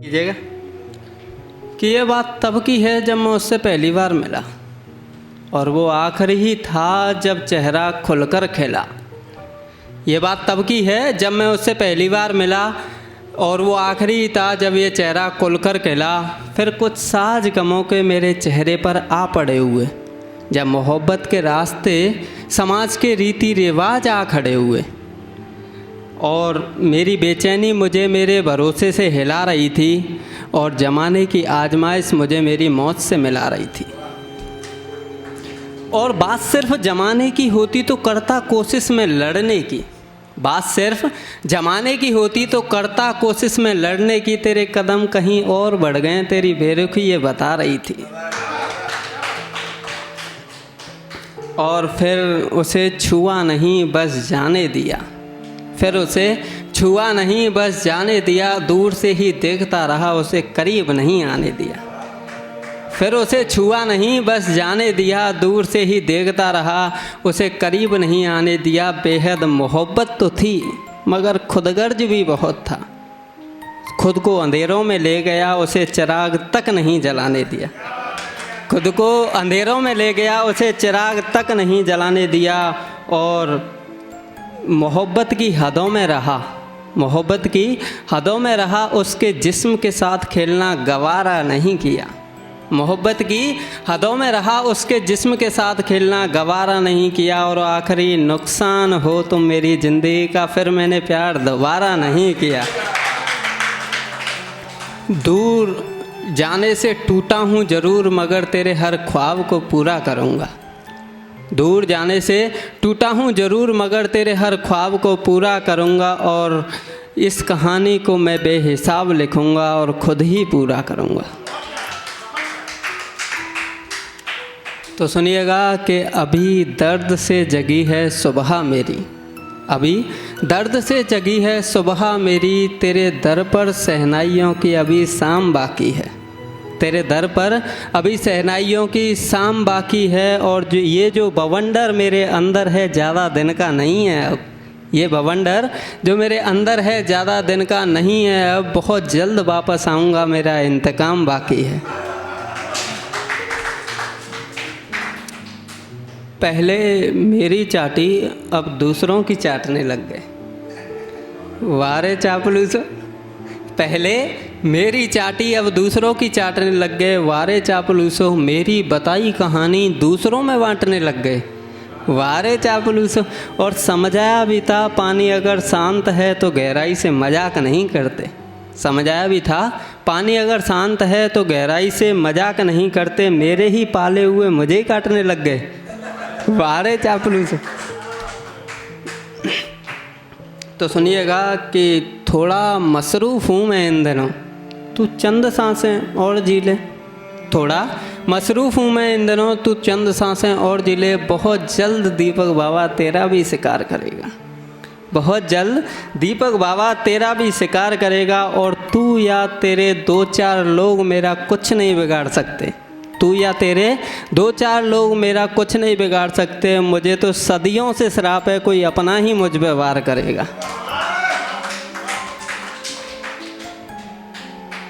कीजिएगा कि ये बात तब की है जब मैं उससे पहली बार मिला, और वो आखिरी ही था जब चेहरा खुलकर खिला। ये बात तब की है जब मैं उससे पहली बार मिला, और वो आखिरी ही था जब ये चेहरा खुलकर खिला। फिर कुछ साज गमों के मेरे चेहरे पर आ पड़े हुए, जब मोहब्बत के रास्ते समाज के रीति रिवाज आ खड़े हुए, और मेरी बेचैनी मुझे मेरे भरोसे से हिला रही थी, और ज़माने की आजमाइश मुझे मेरी मौत से मिला रही थी। और बात सिर्फ ज़माने की होती तो करता कोशिश में लड़ने की, बात सिर्फ ज़माने की होती तो करता कोशिश में लड़ने की। तेरे कदम कहीं और बढ़ गए, तेरी बेरुखी ये बता रही थी। और फिर उसे छुआ नहीं बस जाने दिया, फिर उसे छुआ नहीं बस जाने दिया। दूर से ही देखता रहा, उसे करीब नहीं आने दिया। फिर उसे छुआ नहीं बस जाने दिया, दूर से ही देखता रहा, उसे करीब नहीं आने दिया। बेहद मोहब्बत तो थी मगर खुदगर्ज भी बहुत था। खुद को अंधेरों में ले गया, उसे चिराग तक नहीं जलाने दिया। खुद को अंधेरों में ले गया, उसे चिराग तक नहीं जलाने दिया। और मोहब्बत की हदों में रहा, मोहब्बत की हदों में रहा, उसके जिस्म के साथ खेलना गवारा नहीं किया। मोहब्बत की हदों में रहा, उसके जिस्म के साथ खेलना गवारा नहीं किया। और आखिरी नुकसान हो तुम मेरी ज़िंदगी का, फिर मैंने प्यार दोबारा नहीं किया। दूर जाने से टूटा हूँ ज़रूर, मगर तेरे हर ख्वाब को पूरा करूँगा। दूर जाने से टूटा हूँ ज़रूर, मगर तेरे हर ख्वाब को पूरा करूँगा। और इस कहानी को मैं बेहिसाब लिखूँगा और ख़ुद ही पूरा करूँगा। तो सुनिएगा कि अभी दर्द से जगी है सुबह मेरी, अभी दर्द से जगी है सुबह मेरी। तेरे दर पर शहनाइयों की अभी शाम बाकी है, तेरे दर पर अभी शहनाइयों की शाम बाकी है। और जो बवंडर मेरे अंदर है ज़्यादा दिन का नहीं है अब, ये बवंडर जो मेरे अंदर है ज़्यादा दिन का नहीं है अब। बहुत जल्द वापस आऊँगा, मेरा इंतकाम बाकी है। पहले मेरी चाटी अब दूसरों की चाटने लग गए, वारे चापलूसो। पहले मेरी चाटी अब दूसरों की चाटने लग गए, वारे चापलूसो। मेरी बताई कहानी दूसरों में बांटने लग गए, वारे चापलूसो। और समझाया भी था पानी अगर शांत है तो गहराई से मजाक नहीं करते। समझाया भी था पानी अगर शांत है तो गहराई से मजाक नहीं करते। मेरे ही पाले हुए मुझे ही काटने लग गए, वारे चापलूस। तो सुनिएगा कि थोड़ा मसरूफ़ हूँ मैं इन दिनों, तू चंद सांसें और जी ले। थोड़ा मसरूफ़ हूँ मैं इन दिनों, तू चंद सांसें और जी ले। बहुत जल्द दीपक बाबा तेरा भी शिकार करेगा, बहुत जल्द दीपक बाबा तेरा भी शिकार करेगा। और तू या तेरे 2-4 लोग मेरा कुछ नहीं बिगाड़ सकते, तू या तेरे 2-4 लोग मेरा कुछ नहीं बिगाड़ सकते। मुझे तो सदियों से श्राप है, कोई अपना ही मुझ पे वार करेगा।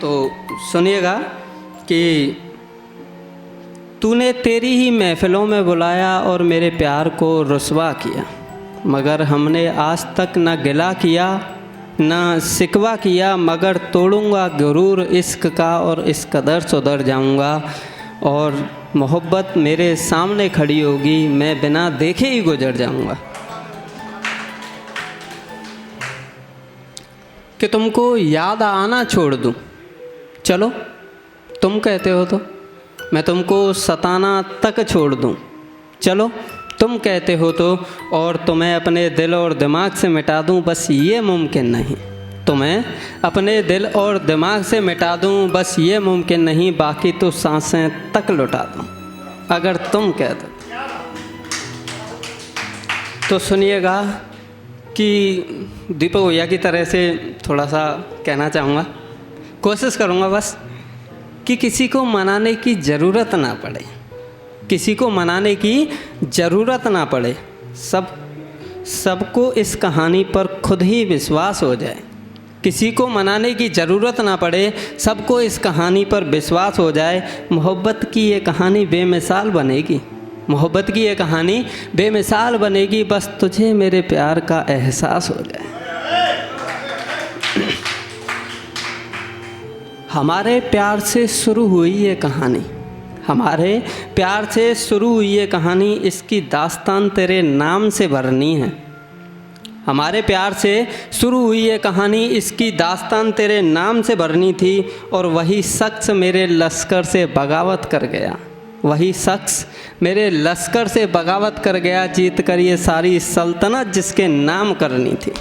तो सुनिएगा कि तूने तेरी ही महफ़िलों में बुलाया और मेरे प्यार को रुस्वा किया, मगर हमने आज तक न गिला किया न शिकवा किया। मगर तोड़ूंगा गुरूर इश्क का और इस कदर सुधर जाऊंगा। और मोहब्बत मेरे सामने खड़ी होगी, मैं बिना देखे ही गुजर जाऊंगा। कि तुमको याद आना छोड़ दूं, चलो तुम कहते हो तो मैं तुमको सताना तक छोड़ दूं, चलो तुम कहते हो तो। और तुम्हें अपने दिल और दिमाग से मिटा दूं, बस ये मुमकिन नहीं। तुम्हें अपने दिल और दिमाग से मिटा दूं, बस ये मुमकिन नहीं। बाकी तो सांसें तक लुटा दूं, अगर तुम कह दो। तो सुनिएगा कि दीपक भैया की तरह से थोड़ा सा कहना चाहूँगा, कोशिश करूँगा बस कि किसी को मनाने की ज़रूरत ना पड़े, किसी को मनाने की ज़रूरत ना पड़े। सबको इस कहानी पर खुद ही विश्वास हो जाए, किसी को मनाने की ज़रूरत ना पड़े, सबको इस कहानी पर विश्वास हो जाए। मोहब्बत की ये कहानी बेमिसाल बनेगी, मोहब्बत की ये कहानी बेमिसाल बनेगी, बस तुझे मेरे प्यार का एहसास हो जाए। हमारे प्यार से शुरू हुई ये कहानी, हमारे प्यार से शुरू हुई ये कहानी, इसकी दास्तान तेरे नाम से भरनी है। हमारे प्यार से शुरू हुई ये कहानी, इसकी दास्तान तेरे नाम से भरनी थी। और वही शख्स मेरे लश्कर से बगावत कर गया, वही शख्स मेरे लश्कर से बगावत कर गया, जीत कर ये सारी सल्तनत जिसके नाम करनी थी।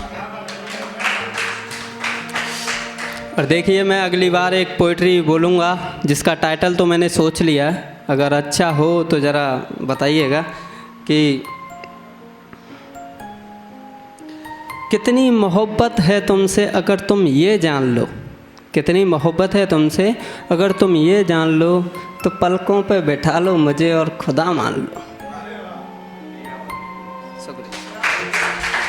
और देखिए, मैं अगली बार एक पोइट्री बोलूँगा जिसका टाइटल तो मैंने सोच लिया है, अगर अच्छा हो तो ज़रा बताइएगा कि कितनी मोहब्बत है तुमसे अगर तुम ये जान लो, कितनी मोहब्बत है तुमसे अगर तुम ये जान लो, तो पलकों पे बैठा लो मुझे और खुदा मान लो। शुक्रिया।